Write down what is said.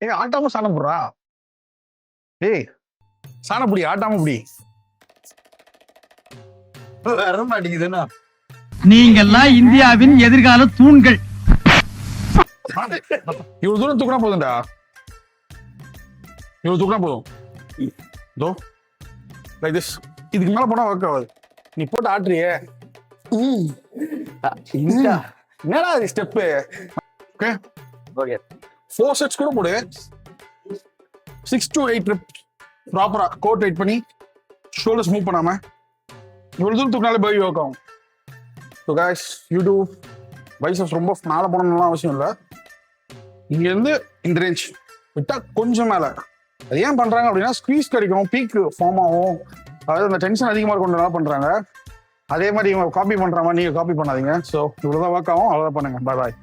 ஏய் ஆட்டாம சாணம் போடுறா. ஏய் சாணப்புடி ஆட்டாம புடி. வர மாட்டேங்குதுன்னா நீங்கெல்லாம் இந்தியாவின் எதிர்கால தூண்கள். இவ்வளவு தூரம் தூக்கினா போதும்டா. இவ்வளவு தூக்கினா போதும். இதோ லைக் திஸ். இதுக்கு மேல போனா ஒர்க் ஆகாது. நீ போட்டு ஆட்டுறியே. என்னடா இது ஸ்டெப்பு? ஓகே ஓகே 4 செட்ஸ் கூட போடு. 6 to 8 reps ப்ராப்பரா கோட் ரைட் பண்ணி ஷோல்டர்ஸ் மூவ் பண்ணாம இவ்வளவு தூரம் தூக்கினாலே பை ஒர்க் ஆகும். ஸோ கைஸ் யூடியூப் பைசப்ஸ் ரொம்ப மேலே போகணும்லாம் அவசியம் இல்லை. இங்கேருந்து இந்த ரேஞ்ச் விட்டா கொஞ்சம் மேலே. அது ஏன் பண்ணுறாங்க அப்படின்னா ஸ்குவீஸ் கிடைக்கும், பீக் ஃபார்ம் ஆகும். அதாவது அந்த டென்ஷன் அதிகமாக கொண்டனால பண்ணுறாங்க. அதே மாதிரி இவங்க காப்பி பண்ணுற மாதிரி நீங்கள் காப்பி பண்ணாதீங்க. ஸோ இவ்வளோதான் ஒர்க் ஆகும். அவ்வளோதான் பண்ணுங்க. பாய் பாய்.